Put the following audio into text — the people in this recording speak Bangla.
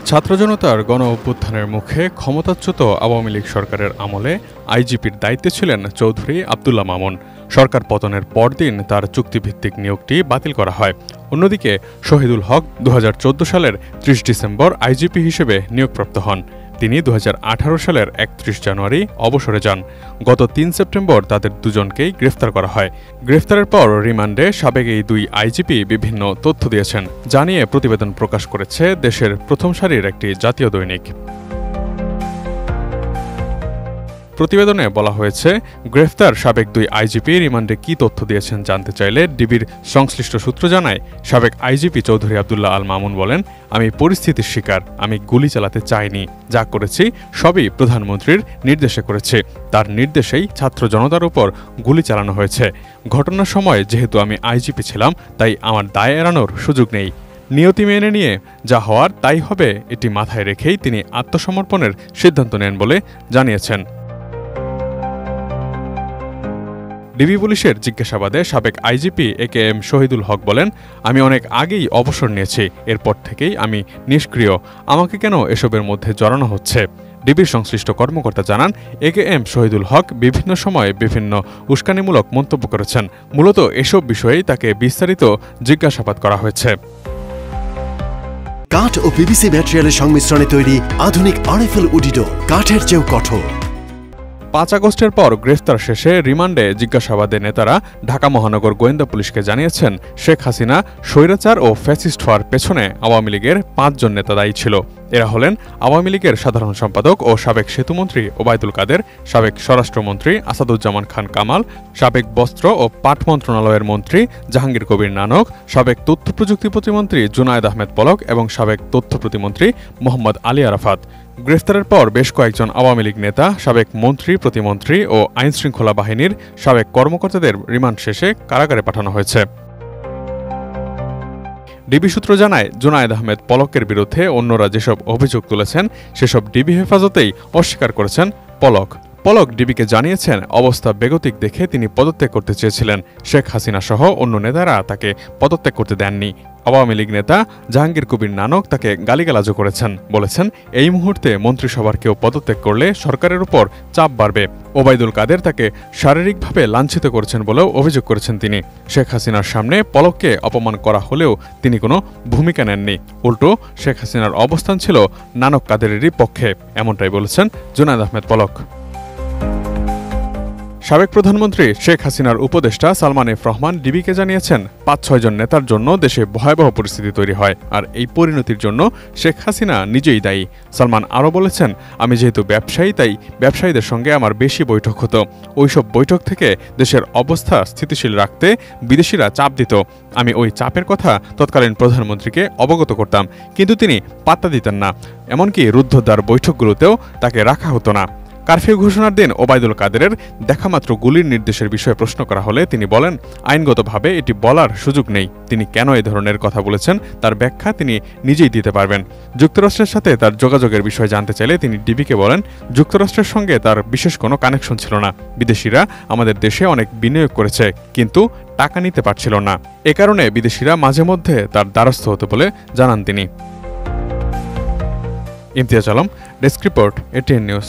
ছাত্র জনতার গণ অভ্যুত্থানের মুখে ক্ষমতাচ্যুত আওয়ামী লীগ সরকারের আমলে আইজিপির দায়িত্বে ছিলেন চৌধুরী আব্দুল্লাহ মামুন। সরকার পতনের পরদিন তার চুক্তিভিত্তিক নিয়োগটি বাতিল করা হয়। অন্যদিকে শহীদুল হক ২০১৪ সালের ৩০ ডিসেম্বর আইজিপি হিসেবে নিয়োগপ্রাপ্ত হন। তিনি ২০১৮ সালের ৩১ জানুয়ারি অবসরে যান। গত ৩ সেপ্টেম্বর তাদের দুজনকেই গ্রেফতার করা হয়। গ্রেফতারের পর রিমান্ডে সাবেক এই দুই আইজিপি বিভিন্ন তথ্য দিয়েছেন, যা নিয়ে প্রতিবেদন প্রকাশ করেছে দেশের প্রথম সারির একটি জাতীয় দৈনিক। প্রতিবেদনে বলা হয়েছে, গ্রেফতার সাবেক দুই আইজিপি রিমান্ডে কী তথ্য দিয়েছেন জানতে চাইলে ডিবির সংশ্লিষ্ট সূত্র জানায়, সাবেক আইজিপি চৌধুরী আব্দুল্লাহ আল মামুন বলেন, আমি পরিস্থিতির শিকার, আমি গুলি চালাতে চাইনি, যা করেছি সবই প্রধানমন্ত্রীর নির্দেশে করেছে। তার নির্দেশেই ছাত্র জনতার উপর গুলি চালানো হয়েছে। ঘটনার সময় যেহেতু আমি আইজিপি ছিলাম, তাই আমার দায় এড়ানোর সুযোগ নেই। নিয়তি মেনে নিয়ে যা হওয়ার তাই হবে, এটি মাথায় রেখেই তিনি আত্মসমর্পণের সিদ্ধান্ত নেন বলে জানিয়েছেন। ডিবি পুলিশের জিজ্ঞাসাবাদে সাবেক আইজিপি AKM শহীদুল হক বলেন, আমি অনেক আগেই অবসর নিয়েছি, এরপর থেকেই আমি নিষ্ক্রিয়, আমাকে কেন এসবের মধ্যে জড়ানো হচ্ছে। ডিবির সংশ্লিষ্ট কর্মকর্তা জানান, AKM শহীদুল হক বিভিন্ন সময়ে বিভিন্ন উস্কানিমূলক মন্তব্য করেছেন। মূলত এসব বিষয়েই তাকে বিস্তারিত জিজ্ঞাসাবাদ করা হয়েছে। কাঠ ও পিভিসি ম্যাটেরিয়ালের সংমিশ্রণে তৈরি আধুনিক RFL উডিডোর, কাঠের চেয়েও কঠোর। ৫ আগস্টের পর গ্রেফতার শেষে রিমান্ডে জিজ্ঞাসাবাদে নেতারা ঢাকা মহানগর গোয়েন্দা পুলিশকে জানিয়েছেন, শেখ হাসিনা স্বৈরাচার ও ফ্যাসিস্ট হওয়ার পেছনে আওয়ামী লীগের ৫ জন নেতা দায়ী ছিল। এরা হলেন আওয়ামী লীগের সাধারণ সম্পাদক ও সাবেক সেতুমন্ত্রী ওবায়দুল কাদের, সাবেক স্বরাষ্ট্রমন্ত্রী আসাদুজ্জামান খান কামাল, সাবেক বস্ত্র ও পাট মন্ত্রণালয়ের মন্ত্রী জাহাঙ্গীর কবির নানক, সাবেক তথ্য প্রযুক্তি প্রতিমন্ত্রী জুনায়েদ আহমেদ পলক এবং সাবেক তথ্য প্রতিমন্ত্রী মোহাম্মদ আলী আরাফাত। গ্রেফতারের পর বেশ কয়েকজন আওয়ামী লীগ নেতা, সাবেক মন্ত্রী, প্রতিমন্ত্রী ও আইনশৃঙ্খলা বাহিনীর সাবেক কর্মকর্তাদের রিমান্ড শেষে কারাগারে পাঠানো হয়েছে। ডিবি সূত্র জানায়, জুনায়েদ আহমেদ পলকের বিরুদ্ধে অন্যরা যেসব অভিযোগ তুলেছেন সেসব ডিবি হেফাজতেই অস্বীকার করেছেন পলক ডিবিকে জানিয়েছেন, অবস্থা বেগতিক দেখে তিনি পদত্যাগ করতে চেয়েছিলেন। শেখ হাসিনা সহ অন্য নেতারা তাকে পদত্যাগ করতে দেননি। আওয়ামী লীগ নেতা জাহাঙ্গীর কবির নানক তাকে গালিগালাজও করেছেন, বলেছেন এই মুহূর্তে মন্ত্রিসভার কেউ পদত্যাগ করলে সরকারের উপর চাপ বাড়বে। ওবায়দুল কাদের তাকে শারীরিকভাবে লাঞ্ছিত করেছেন বলেও অভিযোগ করেছেন তিনি। শেখ হাসিনার সামনে পলককে অপমান করা হলেও তিনি কোনো ভূমিকা নেননি, উল্টো শেখ হাসিনার অবস্থান ছিল নানক কাদেরেরই পক্ষে, এমনটাই বলেছেন জুনায়েদ আহমেদ পলক। সাবেক প্রধানমন্ত্রী শেখ হাসিনার উপদেষ্টা সালমান এফ রহমান ডিবিকে জানিয়েছেন, ৫-৬ জন নেতার জন্য দেশে ভয়াবহ পরিস্থিতি তৈরি হয়, আর এই পরিণতির জন্য শেখ হাসিনা নিজেই দায়ী। সালমান আরও বলেছেন, আমি যেহেতু ব্যবসায়ী, তাই ব্যবসায়ীদের সঙ্গে আমার বেশি বৈঠক হতো। ওইসব বৈঠক থেকে দেশের অবস্থা স্থিতিশীল রাখতে বিদেশিরা চাপ দিত। আমি ওই চাপের কথা তৎকালীন প্রধানমন্ত্রীকে অবগত করতাম, কিন্তু তিনি পাত্তা দিতেন না। এমনকি রুদ্ধদ্বার বৈঠকগুলোতেও তাকে রাখা হতো না। কারফিউ ঘোষণার দিন ওবায়দুল কাদেরের দেখামাত্র গুলির নির্দেশের বিষয়ে প্রশ্ন করা হলে তিনি বলেন, আইনগতভাবে এটি বলার সুযোগ নেই। তিনি কেন এই ধরনের কথা বলেছেন তার ব্যাখ্যা তিনি নিজেই দিতে পারবেন। যুক্তরাষ্ট্রের সাথে তার যোগাযোগের বিষয়ে জানতে চাইলে তিনি ডিবিকে বলেন, যুক্তরাষ্ট্রের সঙ্গে তার বিশেষ কোনো কানেকশন ছিল না। বিদেশিরা আমাদের দেশে অনেক বিনিয়োগ করেছে, কিন্তু টাকা নিতে পারছিল না। এ কারণে বিদেশিরা মাঝে মধ্যে তার দ্বারস্থ হতে বলে জানান তিনি। Imtiaz Alam, desk report, ATN news.